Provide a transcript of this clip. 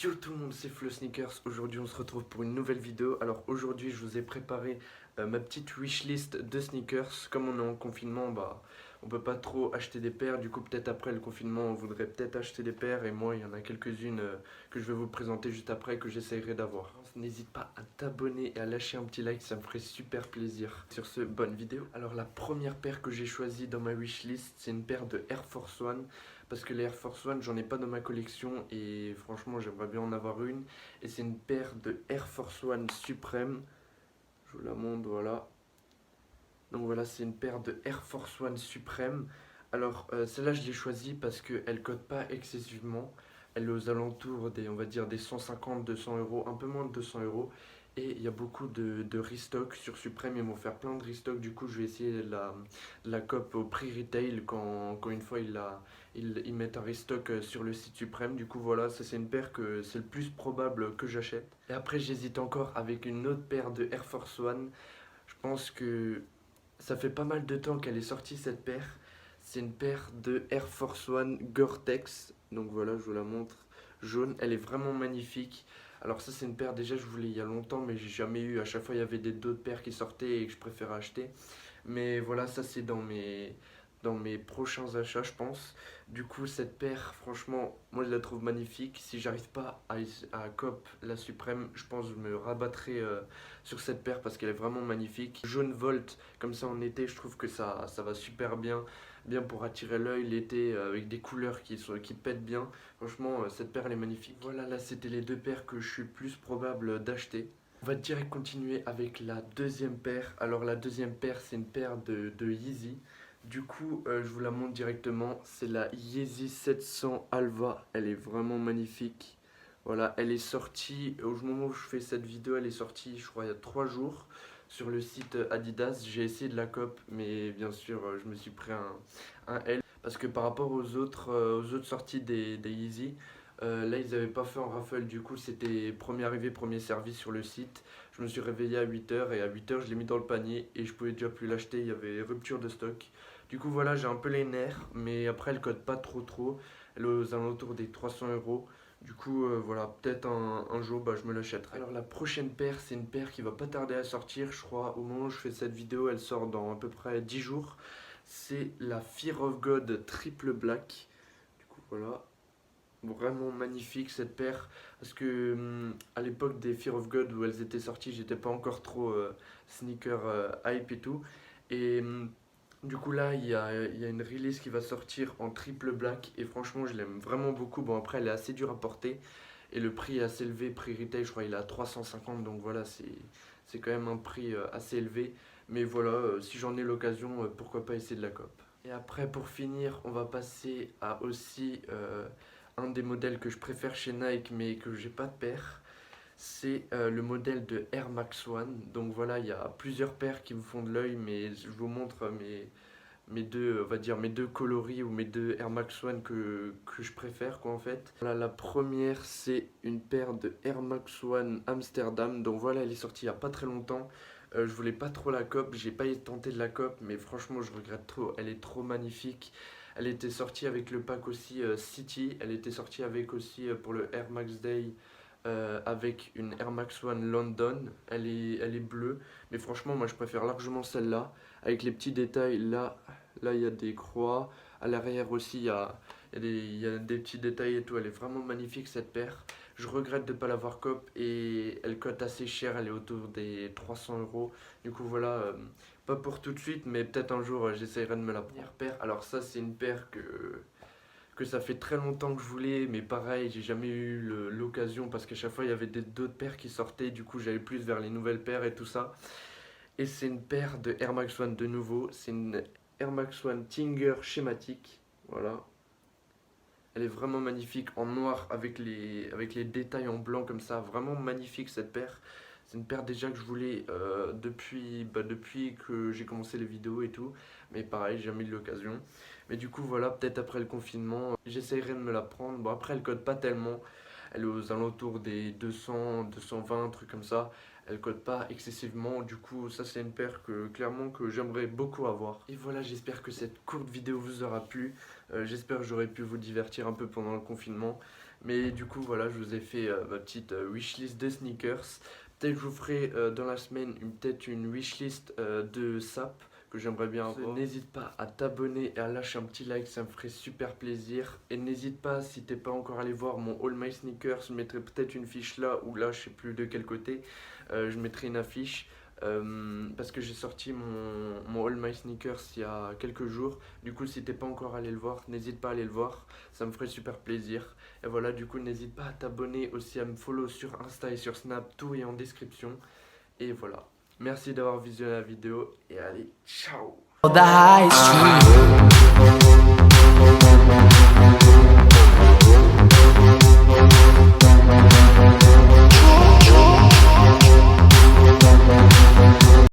Yo tout le monde, c'est Flo Sneakers. Aujourd'hui on se retrouve pour une nouvelle vidéo. Alors aujourd'hui je vous ai préparé ma petite wishlist de sneakers. Comme on est en confinement, on peut pas trop acheter des paires. Du coup peut-être après le confinement on voudrait peut-être acheter des paires. Et moi il y en a quelques-unes que je vais vous présenter juste après que j'essayerai d'avoir. N'hésite pas à t'abonner et à lâcher un petit like, ça me ferait super plaisir. Sur ce, bonne vidéo. Alors la première paire que j'ai choisie dans ma wishlist, c'est une paire de Air Force One. Parce que les Air Force One, j'en ai pas dans ma collection et franchement, j'aimerais bien en avoir une. Et c'est une paire de Air Force One Supreme. Je vous la montre, voilà. Donc voilà, c'est une paire de Air Force One Supreme. Alors, celle-là, je l'ai choisie parce qu'elle cote pas excessivement. Elle est aux alentours des, on va dire, des 150-200 euros, un peu moins de 200 euros. Et il y a beaucoup de restock sur Supreme. Ils vont faire plein de restock. Du coup, je vais essayer la cope au prix retail quand une fois ils mettent un restock sur le site Supreme. Du coup, voilà, ça c'est une paire que c'est le plus probable que j'achète. Et après, j'hésite encore avec une autre paire de Air Force One. Je pense que ça fait pas mal de temps qu'elle est sortie cette paire. C'est une paire de Air Force One Gore-Tex. Donc voilà, je vous la montre. Jaune, elle est vraiment magnifique. Alors ça c'est une paire déjà je voulais il y a longtemps mais j'ai jamais eu. À chaque fois il y avait d'autres paires qui sortaient et que je préférais acheter. Mais voilà, ça c'est dans mes prochains achats je pense. Du coup cette paire franchement moi je la trouve magnifique. Si j'arrive pas à cop la suprême, je pense que je me rabattrai sur cette paire parce qu'elle est vraiment magnifique. Jaune Volt comme ça en été, je trouve que ça va super bien pour attirer l'œil l'été avec des couleurs qui pètent bien. Franchement cette paire elle est magnifique. Voilà, là c'était les deux paires que je suis plus probable d'acheter. On va direct continuer avec la deuxième paire. Alors la deuxième paire c'est une paire de Yeezy. Du coup je vous la montre directement. C'est la Yeezy 700 Alva. Elle est vraiment magnifique. Voilà, elle est sortie, au moment où je fais cette vidéo, elle est sortie je crois il y a 3 jours sur le site Adidas. J'ai essayé de la cop mais bien sûr je me suis pris un L. Parce que par rapport aux autres sorties des Yeezy, là ils n'avaient pas fait en raffle, du coup c'était premier arrivé, premier servi sur le site. Je me suis réveillé à 8h et à 8h je l'ai mis dans le panier et je pouvais déjà plus l'acheter, il y avait rupture de stock. Du coup voilà, j'ai un peu les nerfs, mais après elle cote pas trop, elle est aux alentours des 300 euros. Du coup voilà, peut-être un jour je me l'achèterai. Alors la prochaine paire, c'est une paire qui va pas tarder à sortir, je crois au moment où je fais cette vidéo, elle sort dans à peu près 10 jours. C'est la Fear of God Triple Black. Du coup voilà, vraiment magnifique cette paire parce que à l'époque des Fear of God où elles étaient sorties, j'étais pas encore trop sneaker hype et tout. Et du coup là il y a une release qui va sortir en triple black et franchement je l'aime vraiment beaucoup. Bon après elle est assez dure à porter et le prix est assez élevé, prix retail je crois il est à 350, donc voilà c'est quand même un prix assez élevé. Mais voilà, si j'en ai l'occasion, pourquoi pas essayer de la cop. Et après pour finir on va passer à aussi un des modèles que je préfère chez Nike mais que j'ai pas de paire. C'est le modèle de Air Max One. Donc voilà, il y a plusieurs paires qui me font de l'œil, mais je vous montre mes deux, on va dire mes deux coloris ou mes deux Air Max One que je préfère quoi en fait. Voilà, la première c'est une paire de Air Max One Amsterdam. Donc voilà, elle est sortie il y a pas très longtemps. Je voulais pas trop la cop, j'ai pas tenté de la cop, mais franchement je regrette trop, elle est trop magnifique. Elle était sortie avec le pack aussi City, elle était sortie avec aussi pour le Air Max Day avec une Air Max One London. Elle est bleue, mais franchement moi je préfère largement celle-là avec les petits détails. Là il y a des croix, à l'arrière aussi il y a des petits détails et tout. Elle est vraiment magnifique cette paire. Je regrette de ne pas l'avoir cop et elle cote assez cher, elle est autour des 300 euros. Du coup voilà, pas pour tout de suite mais peut-être un jour j'essaierai de me la prendre. Paire, alors ça c'est une paire que ça fait très longtemps que je voulais, mais pareil, j'ai jamais eu l'occasion parce qu'à chaque fois il y avait d'autres paires qui sortaient, du coup j'allais plus vers les nouvelles paires et tout ça. Et c'est une paire de Air Max One de nouveau, c'est une Air Max One Tinger schématique, voilà. Elle est vraiment magnifique en noir avec les détails en blanc comme ça, vraiment magnifique cette paire. C'est une paire déjà que je voulais depuis que j'ai commencé les vidéos et tout, mais pareil, j'ai jamais eu l'occasion. Mais du coup voilà, peut-être après le confinement, j'essayerai de me la prendre. Bon après elle code pas tellement, elle est aux alentours des 200, 220, trucs comme ça. Elle code pas excessivement, du coup ça c'est une paire que clairement que j'aimerais beaucoup avoir. Et voilà, j'espère que cette courte vidéo vous aura plu. J'espère que j'aurai pu vous divertir un peu pendant le confinement. Mais du coup voilà, je vous ai fait ma petite wishlist de sneakers. Peut-être que je vous ferai dans la semaine peut-être une wishlist de sap que j'aimerais bien avoir. N'hésite pas à t'abonner et à lâcher un petit like, ça me ferait super plaisir. Et n'hésite pas, si t'es pas encore allé voir mon All My Sneakers, je mettrai peut-être une fiche là ou là, je sais plus de quel côté. Je mettrai une affiche. Parce que j'ai sorti mon All My Sneakers il y a quelques jours. Du coup, si t'es pas encore allé le voir, n'hésite pas à aller le voir. Ça me ferait super plaisir. Et voilà, du coup, n'hésite pas à t'abonner aussi, à me follow sur Insta et sur Snap. Tout est en description. Et voilà. Merci d'avoir visionné la vidéo. Et allez, ciao! The high street.